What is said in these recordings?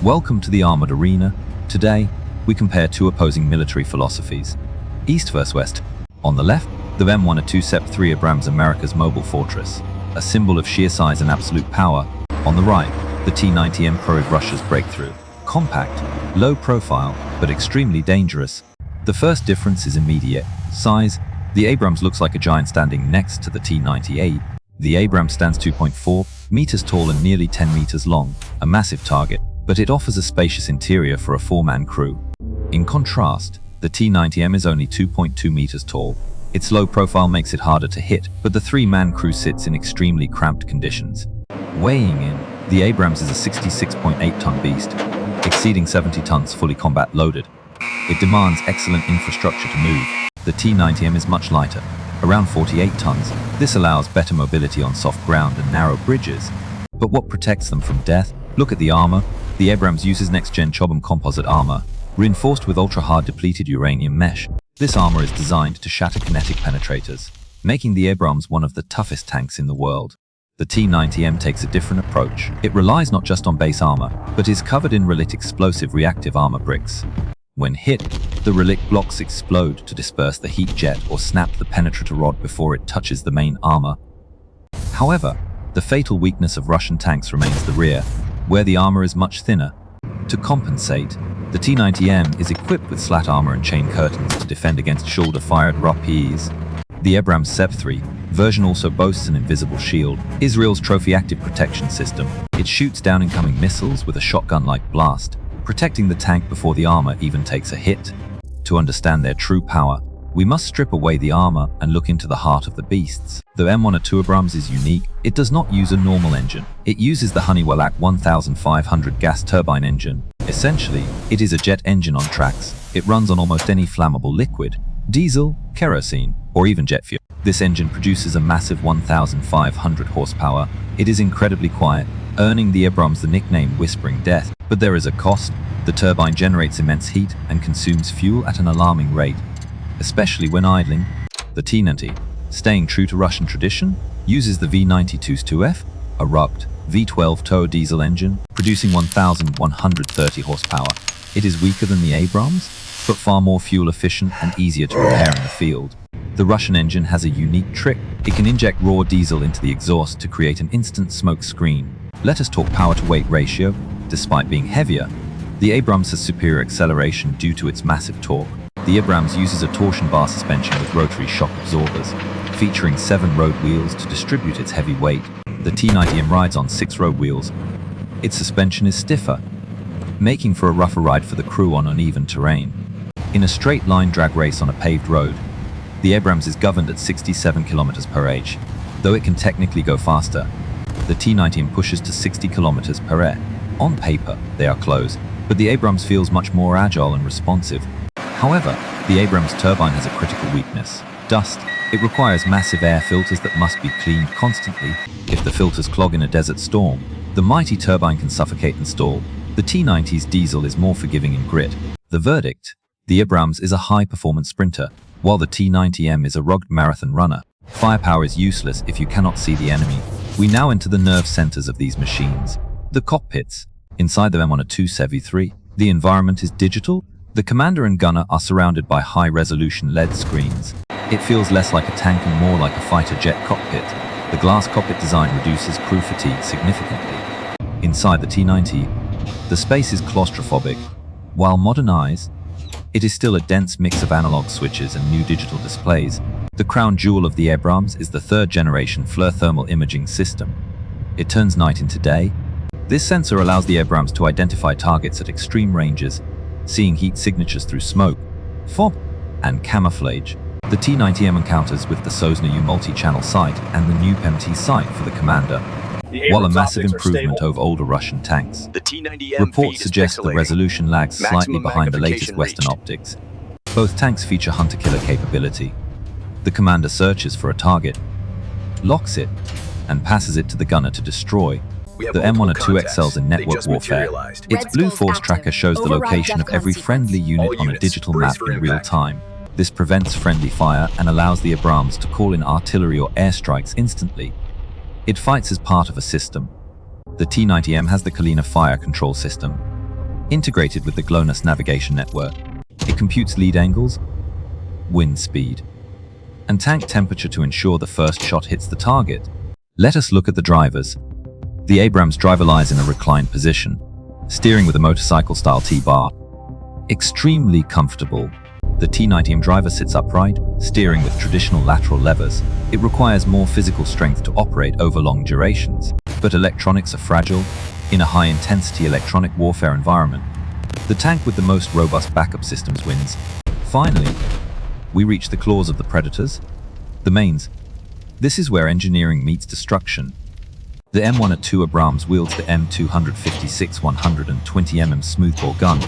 Welcome to the Armored Arena. Today, we compare two opposing military philosophies, East vs. West. On the left, the M1A2 SEPv3 Abrams, America's mobile fortress, a symbol of sheer size and absolute power. On the right, the T-90M Proryv, Russia's breakthrough, compact, low profile, but extremely dangerous. The first difference is immediate size. The Abrams looks like a giant standing next to the T-90A. The Abrams stands 2.4 meters tall and nearly 10 meters long, a massive target, but it offers a spacious interior for a four-man crew. In contrast, the T-90M is only 2.2 meters tall. Its low profile makes it harder to hit, but the three-man crew sits in extremely cramped conditions. Weighing in, the Abrams is a 66.8-ton beast, exceeding 70 tons fully combat loaded. It demands excellent infrastructure to move. The T-90M is much lighter, around 48 tons. This allows better mobility on soft ground and narrow bridges. But what protects them from death? Look at the armor. The Abrams uses next-gen Chobham composite armor, reinforced with ultra-hard depleted uranium mesh. This armor is designed to shatter kinetic penetrators, making the Abrams one of the toughest tanks in the world. The T-90M takes a different approach. It relies not just on base armor, but is covered in relic explosive reactive armor bricks. When hit, the relic blocks explode to disperse the heat jet or snap the penetrator rod before it touches the main armor. However, the fatal weakness of Russian tanks remains the rear, where the armor is much thinner. To compensate, the T-90M is equipped with slat armor and chain curtains to defend against shoulder-fired RPEs. The Abrams SEPv3 version also boasts an invisible shield, Israel's trophy active protection system. It shoots down incoming missiles with a shotgun-like blast, protecting the tank before the armor even takes a hit. To understand their true power, we must strip away the armor and look into the heart of the beasts. The M1A2 Abrams is unique. It does not use a normal engine. It uses the Honeywell AC 1500 gas turbine engine. Essentially, it is a jet engine on tracks. It runs on almost any flammable liquid, diesel, kerosene, or even jet fuel. This engine produces a massive 1,500 horsepower. It is incredibly quiet, earning the Abrams the nickname Whispering Death. But there is a cost. The turbine generates immense heat and consumes fuel at an alarming rate, especially when idling. The T-90, staying true to Russian tradition, uses the V92-2F, a rugged V12 turbo diesel engine, producing 1,130 horsepower. It is weaker than the Abrams, but far more fuel efficient and easier to repair in the field. The Russian engine has a unique trick. It can inject raw diesel into the exhaust to create an instant smoke screen. Let us talk power-to-weight ratio. Despite being heavier, the Abrams has superior acceleration due to its massive torque. The Abrams uses a torsion bar suspension with rotary shock absorbers, featuring 7 road wheels to distribute its heavy weight. The T-90M rides on 6 road wheels. Its suspension is stiffer, making for a rougher ride for the crew on uneven terrain. In a straight-line drag race on a paved road, the Abrams is governed at 67 km/h. Though it can technically go faster, the T-90M pushes to 60 km/h. On paper, they are close, but the Abrams feels much more agile and responsive. However, the Abrams turbine has a critical weakness: dust. It requires massive air filters that must be cleaned constantly. If the filters clog in a desert storm, the mighty turbine can suffocate and stall. The T-90's diesel is more forgiving in grit. The verdict: the Abrams is a high-performance sprinter, while the T-90M is a rugged marathon runner. Firepower is useless if you cannot see the enemy. We now enter the nerve centers of these machines. The cockpits. Inside the M1A2 SEPv3, the environment is digital. The commander and gunner are surrounded by high-resolution LED screens. It feels less like a tank and more like a fighter jet cockpit. The glass cockpit design reduces crew fatigue significantly. Inside the T-90, the space is claustrophobic. While modernized, it is still a dense mix of analog switches and new digital displays. The crown jewel of the Abrams is the 3rd-generation FLIR thermal imaging system. It turns night into day. This sensor allows the Abrams to identify targets at extreme ranges, seeing heat signatures through smoke, fog, and camouflage. The T-90M encounters with the Sosna U multi-channel sight and the new MBT sight for the commander. While a massive improvement over older Russian tanks, the T-90M reports suggest the resolution lags slightly behind the latest Western optics. Both tanks feature hunter-killer capability. The commander searches for a target, locks it, and passes it to the gunner to destroy. The M1A2 excels in network warfare. Its Blue Force tracker shows the location of every friendly unit on a digital map in real time. This prevents friendly fire and allows the Abrams to call in artillery or airstrikes instantly. It fights as part of a system. The T-90M has the Kalina fire control system, Integrated with the GLONASS navigation network, it computes lead angles, wind speed, and tank temperature to ensure the first shot hits the target. Let us look at the drivers. The Abrams driver lies in a reclined position, steering with a motorcycle-style T-bar. Extremely comfortable. The T-90M driver sits upright, steering with traditional lateral levers. It requires more physical strength to operate over long durations, but electronics are fragile in a high-intensity electronic warfare environment. The tank with the most robust backup systems wins. Finally, we reach the claws of the predators, the mains. This is where engineering meets destruction. The M1A2 Abrams wields the M256 120mm smoothbore gun.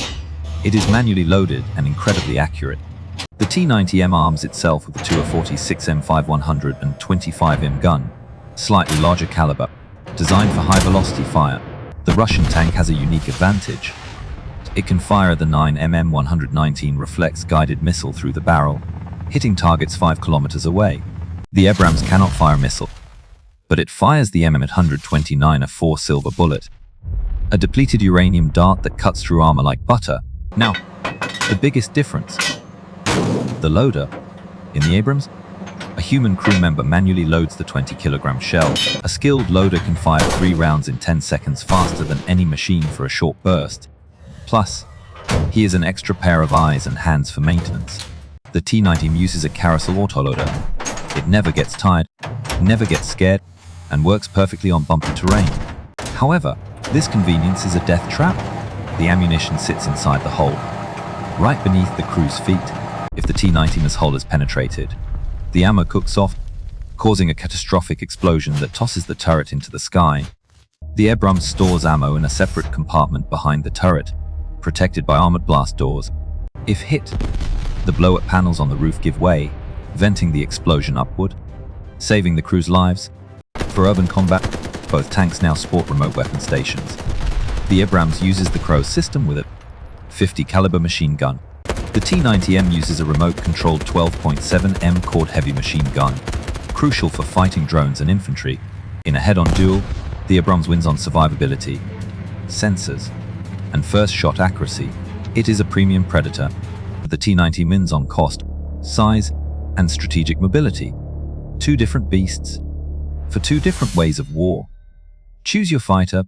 It is manually loaded and incredibly accurate. The T-90M arms itself with a 246M5 125mm gun, slightly larger caliber, designed for high-velocity fire. The Russian tank has a unique advantage. It can fire the 9mm 119 reflex-guided missile through the barrel, hitting targets 5 kilometers away. The Abrams cannot fire a missile, but it fires the M129, a 4-silver bullet, a depleted uranium dart that cuts through armor like butter. Now, the biggest difference. The loader. In the Abrams, a human crew member manually loads the 20-kilogram shell. A skilled loader can fire 3 rounds in 10 seconds faster than any machine for a short burst. Plus, he has an extra pair of eyes and hands for maintenance. The T-90M uses a carousel autoloader. It never gets tired, never gets scared, and works perfectly on bumpy terrain. However, this convenience is a death trap. The ammunition sits inside the hull, right beneath the crew's feet. If the T-90M's hull is penetrated, the ammo cooks off, causing a catastrophic explosion that tosses the turret into the sky. The Abrams stores ammo in a separate compartment behind the turret, protected by armored blast doors. If hit, the blow-up panels on the roof give way, venting the explosion upward, saving the crew's lives. For urban combat, both tanks now sport remote weapon stations. The Abrams uses the Crow system with a 50 caliber machine gun. The T-90M uses a remote-controlled 12.7mm cord heavy machine gun, crucial for fighting drones and infantry. In a head-on duel, the Abrams wins on survivability, sensors, and first-shot accuracy. It is a premium predator. The T-90 wins on cost, size, and strategic mobility. Two different beasts for two different ways of war. Choose your fighter,